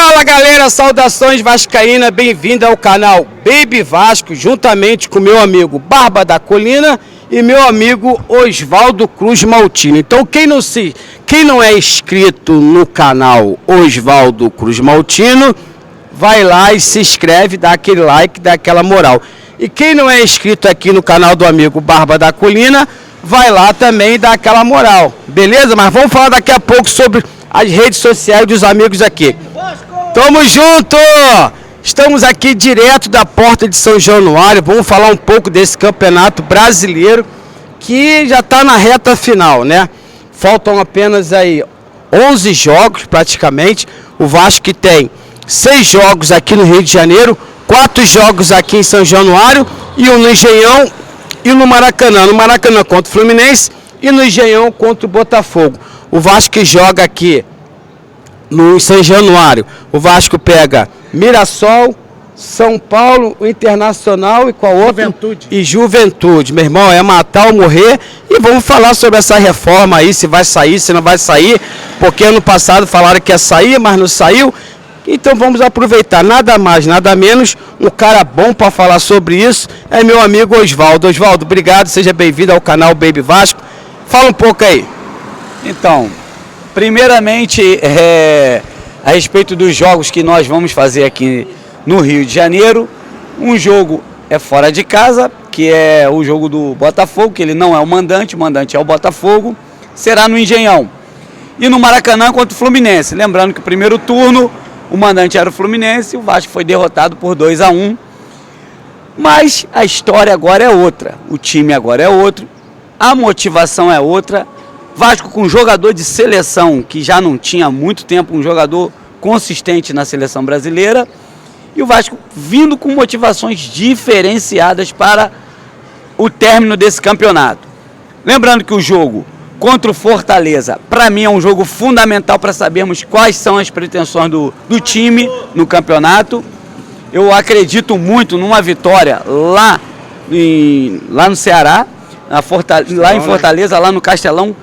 Fala galera, saudações vascaína, bem-vindo ao canal Baby Vasco, juntamente com meu amigo Barba da Colina e meu amigo Osvaldo Cruz Maltino. Então quem não é inscrito no canal Osvaldo Cruz Maltino, vai lá e se inscreve, dá aquele like, dá aquela moral. E quem não é inscrito aqui no canal do amigo Barba da Colina, vai lá também e dá aquela moral, beleza? Mas vamos falar daqui a pouco sobre as redes sociais dos amigos aqui. Tamo junto! Estamos aqui direto da porta de São Januário. Vamos falar um pouco desse campeonato brasileiro que já está na reta final, né? Faltam apenas aí 11 jogos praticamente. O Vasco que tem 6 jogos aqui no Rio de Janeiro, 4 jogos aqui em São Januário e um no Engenhão e no Maracanã. No Maracanã contra o Fluminense e no Engenhão contra o Botafogo. O Vasco que joga aqui no São Januário, o Vasco pega Mirassol, São Paulo, o Internacional e qual outro? Juventude. E Juventude, meu irmão, é matar ou morrer. E vamos falar sobre essa reforma aí, se vai sair, se não vai sair, porque ano passado falaram que ia sair, mas não saiu. Então vamos aproveitar, nada mais, nada menos, um cara bom para falar sobre isso é meu amigo Osvaldo. Osvaldo, obrigado, seja bem-vindo ao canal Baby Vasco. Fala um pouco aí. Então, primeiramente, a respeito dos jogos que nós vamos fazer aqui no Rio de Janeiro, um jogo é fora de casa, que é o jogo do Botafogo, que ele não é o mandante é o Botafogo, será no Engenhão. E no Maracanã contra o Fluminense, lembrando que o primeiro turno, o mandante era o Fluminense, o Vasco foi derrotado por 2-1, mas a história agora é outra, o time agora é outro, a motivação é outra. Vasco com um jogador de seleção que já não tinha há muito tempo, um jogador consistente na seleção brasileira, e o Vasco vindo com motivações diferenciadas para o término desse campeonato. Lembrando que o jogo contra o Fortaleza, para mim é um jogo fundamental para sabermos quais são as pretensões do time no campeonato. Eu acredito muito numa vitória lá no Ceará, lá em Fortaleza, lá no Castelão.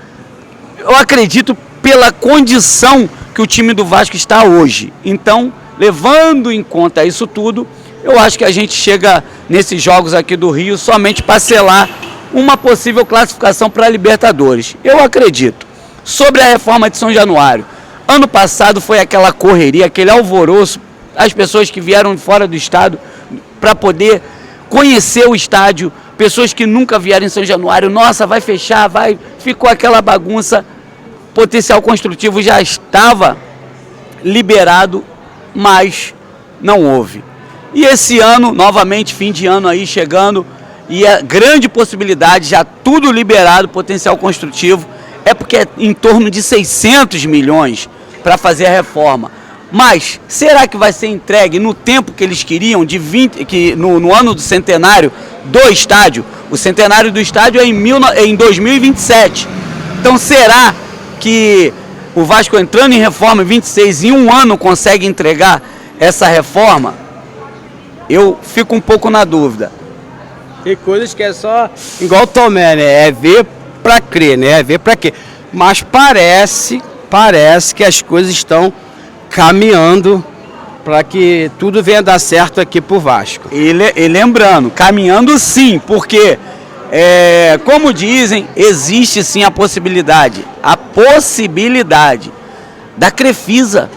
Eu acredito pela condição que o time do Vasco está hoje. Então, levando em conta isso tudo, eu acho que a gente chega nesses jogos aqui do Rio somente para selar uma possível classificação para a Libertadores. Eu acredito. Sobre a reforma de São Januário, ano passado foi aquela correria, aquele alvoroço, as pessoas que vieram de fora do estado para poder conhecer o estádio, pessoas que nunca vieram em São Januário, nossa, vai fechar, ficou aquela bagunça. Potencial construtivo já estava liberado, mas não houve. E esse ano, novamente, fim de ano aí chegando, e a grande possibilidade, já tudo liberado, potencial construtivo, é porque é em torno de 600 milhões para fazer a reforma. Mas será que vai ser entregue no tempo que eles queriam, no ano do centenário do estádio? O centenário do estádio é em 2027. Então será que o Vasco entrando em reforma em 26, em um ano consegue entregar essa reforma? Eu fico um pouco na dúvida. Tem coisas que é só igual o Tomé, né? É ver pra crer, né? É ver pra quê? Mas parece que as coisas estão caminhando para que tudo venha dar certo aqui pro Vasco. E lembrando, caminhando sim, porque como dizem, existe sim a possibilidade da Crefisa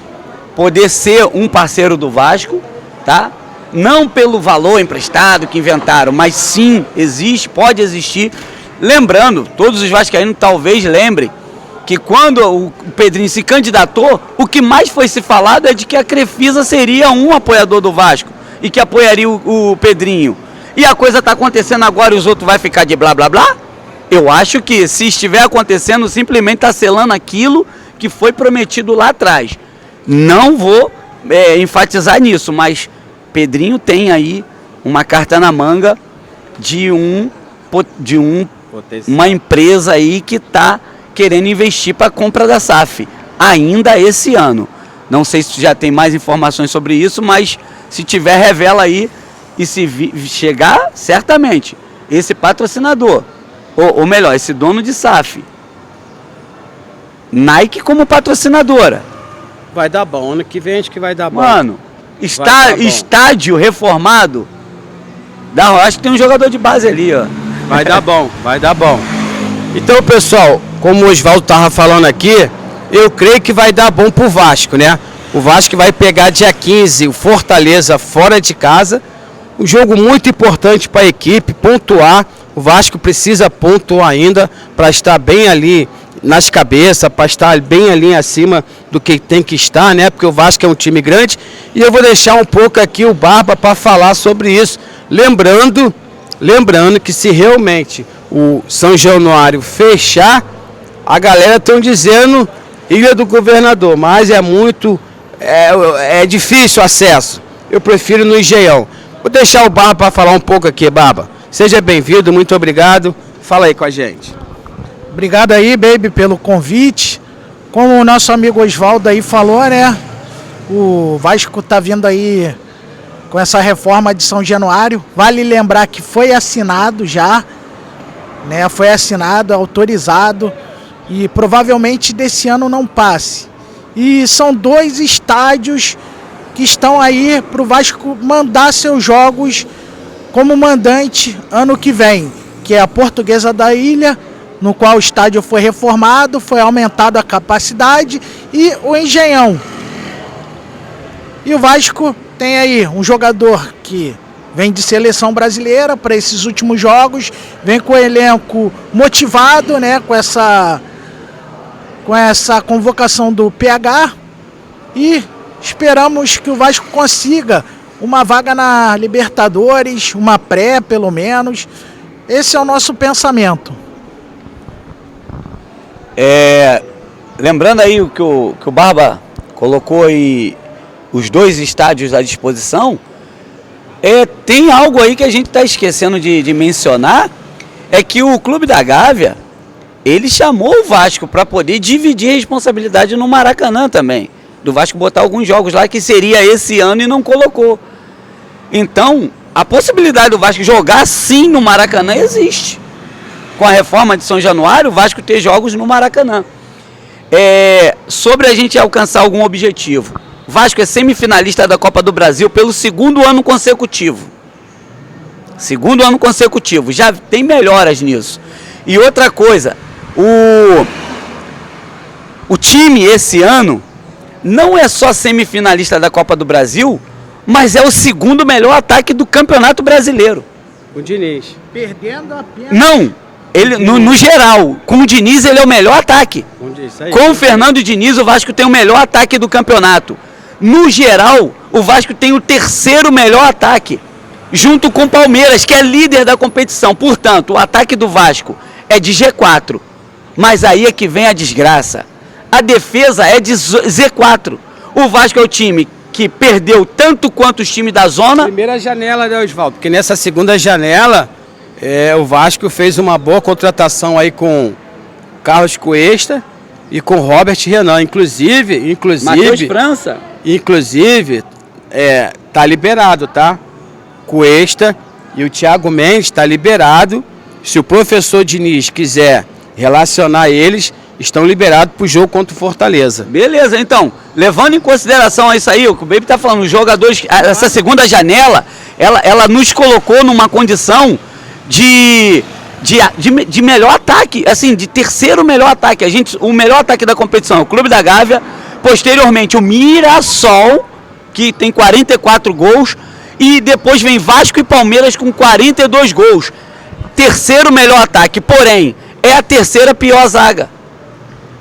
poder ser um parceiro do Vasco, tá? Não pelo valor emprestado que inventaram, mas sim pode existir. Lembrando, todos os vascaínos talvez lembrem que quando o Pedrinho se candidatou, o que mais foi se falado é de que a Crefisa seria um apoiador do Vasco e que apoiaria o Pedrinho. E a coisa está acontecendo agora e os outros vão ficar de blá blá blá? Eu acho que se estiver acontecendo, simplesmente está selando aquilo que foi prometido lá atrás. Não vou enfatizar nisso, mas Pedrinho tem aí uma carta na manga de uma empresa aí que está querendo investir para a compra da SAF, ainda esse ano. Não sei se já tem mais informações sobre isso, mas se tiver, revela aí. E se chegar, certamente, esse patrocinador, ou melhor, esse dono de SAF, Nike como patrocinadora, Vai dar bom, ano que vem acho que vai dar bom. Mano, estádio reformado, acho que tem um jogador de base ali, ó. Vai dar bom, vai dar bom. Então, pessoal, como o Osvaldo tava falando aqui, eu creio que vai dar bom pro Vasco, né? O Vasco vai pegar dia 15 o Fortaleza fora de casa. Um jogo muito importante para a equipe, pontuar. O Vasco precisa pontuar ainda para estar bem ali nas cabeças, para estar bem ali acima do que tem que estar, né? Porque o Vasco é um time grande. E eu vou deixar um pouco aqui o Barba para falar sobre isso. Lembrando que se realmente o São Januário fechar, a galera estão dizendo Ilha do Governador, mas é difícil o acesso. Eu prefiro no Engenhão. Vou deixar o Barba para falar um pouco aqui, Barba. Seja bem-vindo, muito obrigado. Fala aí com a gente. Obrigado aí, Baby, pelo convite. Como o nosso amigo Osvaldo aí falou, né? O Vasco tá vindo aí com essa reforma de São Januário. Vale lembrar que foi assinado já, né? Foi assinado, autorizado e provavelmente desse ano não passe. E são 2 estádios que estão aí para o Vasco mandar seus jogos como mandante ano que vem, que é a Portuguesa da Ilha, no qual o estádio foi reformado, foi aumentado a capacidade, e o Engenhão. E o Vasco tem aí um jogador que vem de seleção brasileira para esses últimos jogos, vem com o elenco motivado, né, com essa convocação do PH, e esperamos que o Vasco consiga uma vaga na Libertadores, uma pré pelo menos. Esse é o nosso pensamento. Lembrando aí que o Barba colocou aí os 2 estádios à disposição, tem algo aí que a gente está esquecendo de mencionar, é que o Clube da Gávea, ele chamou o Vasco para poder dividir a responsabilidade no Maracanã também. Do Vasco botar alguns jogos lá que seria esse ano e não colocou. Então, a possibilidade do Vasco jogar sim no Maracanã existe. Com a reforma de São Januário, o Vasco ter jogos no Maracanã. Sobre a gente alcançar algum objetivo. O Vasco é semifinalista da Copa do Brasil pelo 2º ano consecutivo. 2º ano consecutivo. Já tem melhoras nisso. E outra coisa, o time esse ano não é só semifinalista da Copa do Brasil, mas é o 2º melhor ataque do Campeonato Brasileiro. O Diniz. Perdendo apenas... Não, ele, no geral, com o Diniz ele é o melhor ataque. Com o Fernando Diniz o Vasco tem o melhor ataque do campeonato. No geral, o Vasco tem o 3º melhor ataque, junto com o Palmeiras, que é líder da competição. Portanto, o ataque do Vasco é de G4, mas aí é que vem a desgraça. A defesa é de Z4. O Vasco é o time que perdeu tanto quanto os times da zona. Primeira janela, né, Osvaldo? Porque nessa segunda janela, o Vasco fez uma boa contratação aí com Carlos Cuesta e com Robert Renan. Inclusive... Matheus França. Inclusive, tá liberado, tá? Cuesta e o Thiago Mendes tá liberado. Se o professor Diniz quiser relacionar eles, estão liberados para o jogo contra o Fortaleza. Beleza, então, levando em consideração isso aí, o que o Baby está falando, os jogadores, essa segunda janela, ela nos colocou numa condição de melhor ataque, assim, de 3º melhor ataque. O melhor ataque da competição é o Clube da Gávea, posteriormente o Mirassol, que tem 44 gols, e depois vem Vasco e Palmeiras com 42 gols. 3º melhor ataque, porém, é a 3ª pior zaga.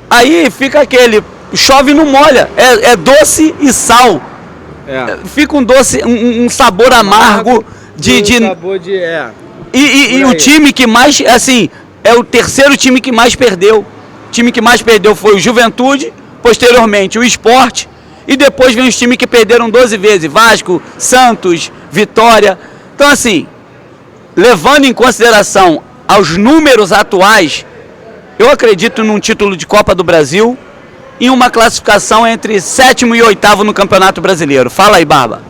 Aí fica aquele, chove e não molha, é doce e sal. Fica um doce, um sabor amargo E o time que mais, assim, é o 3º time que mais perdeu. O time que mais perdeu foi o Juventude, posteriormente o Sport, e depois vem os times que perderam 12 vezes, Vasco, Santos, Vitória. Então, assim, levando em consideração aos números atuais, eu acredito num título de Copa do Brasil e uma classificação entre 7º e 8º no Campeonato Brasileiro. Fala aí, Barba.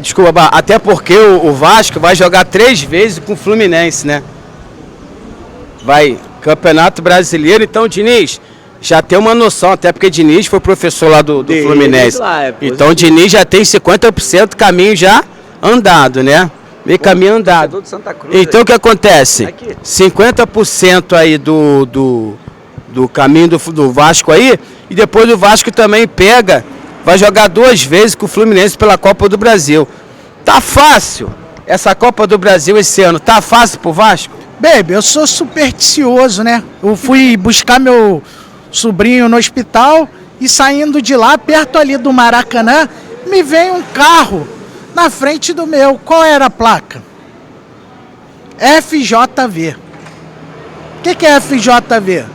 Desculpa, Barba, até porque o Vasco vai jogar 3 vezes com o Fluminense, né? Vai, Campeonato Brasileiro. Então, Diniz, já tem uma noção, até porque Diniz foi professor lá do Fluminense. Então o Diniz já tem 50% do caminho já andado, né? Meio caminho andado. Então o que acontece? 50% aí do caminho do Vasco aí, e depois o Vasco também vai jogar 2 vezes com o Fluminense pela Copa do Brasil. Tá fácil essa Copa do Brasil esse ano? Tá fácil pro Vasco? Baby, eu sou supersticioso, né? Eu fui buscar meu sobrinho no hospital e saindo de lá, perto ali do Maracanã, me veio um carro na frente do meu. Qual era a placa? FJV. O que é FJV?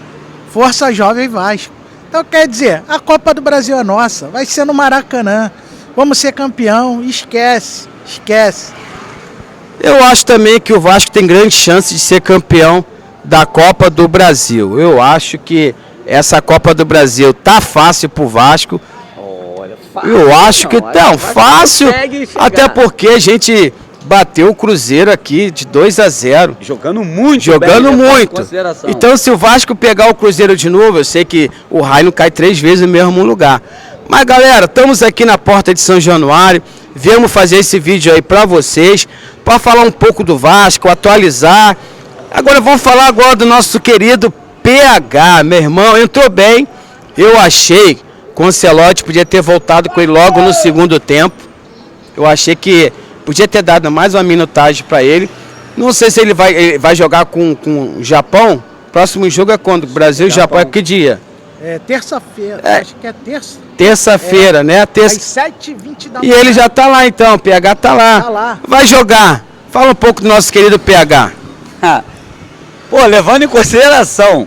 Força Jovem Vasco. Então quer dizer, a Copa do Brasil é nossa, vai ser no Maracanã. Vamos ser campeão, esquece. Eu acho também que o Vasco tem grande chance de ser campeão da Copa do Brasil. Eu acho que essa Copa do Brasil tá fácil pro Vasco. Eu acho que tá fácil, até porque a gente bateu o Cruzeiro aqui de 2-0. Jogando muito. Então se o Vasco pegar o Cruzeiro de novo, eu sei que o raio não cai 3 vezes no mesmo lugar. Mas galera, estamos aqui na porta de São Januário. Viemos fazer esse vídeo aí para vocês, para falar um pouco do Vasco, atualizar. Agora vamos falar agora do nosso querido PH, meu irmão, entrou bem. Eu achei que o Ancelotti podia ter voltado com ele logo no segundo tempo. Eu achei que podia ter dado mais uma minutagem para ele. Não sei se ele vai jogar com o Japão. Próximo jogo é quando? Brasil e Japão é que dia? É terça-feira, acho que é terça. Terça-feira, né? Às 7h20 da manhã. E ele já tá lá então, o PH tá lá. Tá lá. Vai jogar. Fala um pouco do nosso querido PH. Pô, levando em consideração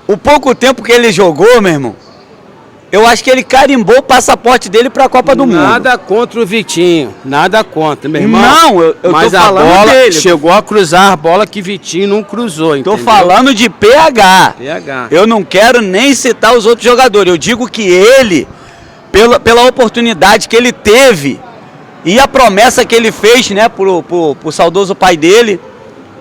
o pouco tempo que ele jogou, meu irmão, eu acho que ele carimbou o passaporte dele para a Copa do Mundo. Nada contra o Vitinho, nada contra, meu irmão. Não, eu mas tô falando a bola dele. Chegou a cruzar a bola que Vitinho não cruzou, entendeu? Tô falando de PH. PH. Eu não quero nem citar os outros jogadores. Eu digo que ele, pela oportunidade que ele teve e a promessa que ele fez, né, pro saudoso pai dele,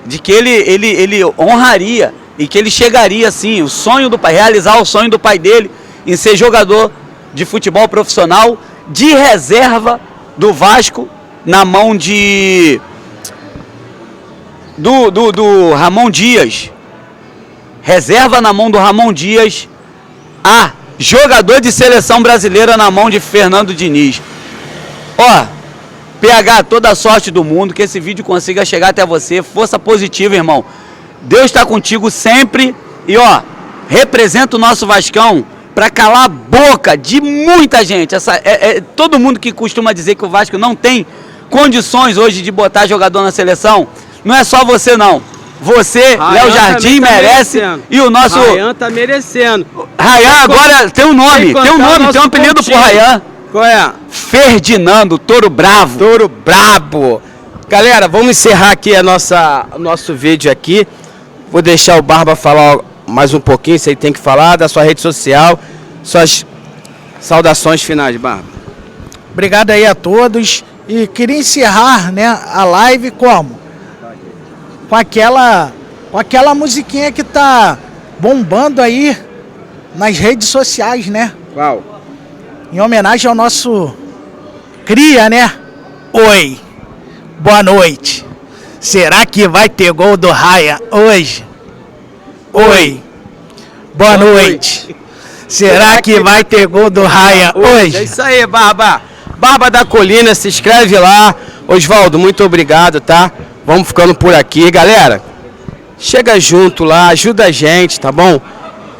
de que ele honraria e que ele chegaria, assim, o sonho do pai, realizar o sonho do pai dele em ser jogador de futebol profissional, de reserva do Vasco, na mão do Ramon Dias. Reserva na mão do Ramon Dias, jogador de seleção brasileira na mão de Fernando Diniz. Ó, PH, toda a sorte do mundo, que esse vídeo consiga chegar até você, força positiva, irmão. Deus está contigo sempre e, ó, representa o nosso Vascão para calar a boca de muita gente. Todo mundo que costuma dizer que o Vasco não tem condições hoje de botar jogador na seleção, não é só você não. Você, Léo Jardim, merece e o nosso... Rayan tá merecendo. Rayan agora tem um nome, tem um apelido pro Rayan. Qual é? Ferdinando, Touro Bravo. Touro Brabo. Galera, vamos encerrar aqui o nosso vídeo aqui. Vou deixar o Barba falar mais um pouquinho, você tem que falar da sua rede social, suas saudações finais, Barba. Obrigado aí a todos. E queria encerrar, né, a live como? Com aquela musiquinha que tá bombando aí nas redes sociais, né? Qual? Em homenagem ao nosso cria, né? Oi, boa noite. Será que vai ter gol do Raia hoje? Oi, boa noite. Será que vai ter gol do Raia hoje? É isso aí, Barba. Barba da Colina, se inscreve lá. Osvaldo, muito obrigado, tá? Vamos ficando por aqui. Galera, chega junto lá, ajuda a gente, tá bom?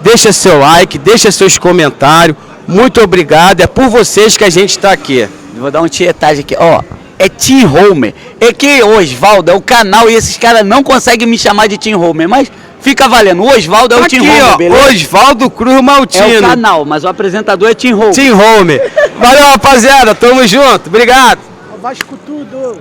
Deixa seu like, deixa seus comentários. Muito obrigado, é por vocês que a gente tá aqui. Vou dar um tietagem aqui, ó. É Tim Homer. É que o Osvaldo é o canal e esses caras não conseguem me chamar de Tim Homer, mas fica valendo. O Osvaldo é o Tim Homer, beleza? Osvaldo Cruz Maltino. É o canal, mas o apresentador é Tim Homer. Tim Homer. Valeu, rapaziada. Tamo junto. Obrigado. Vasco tudo.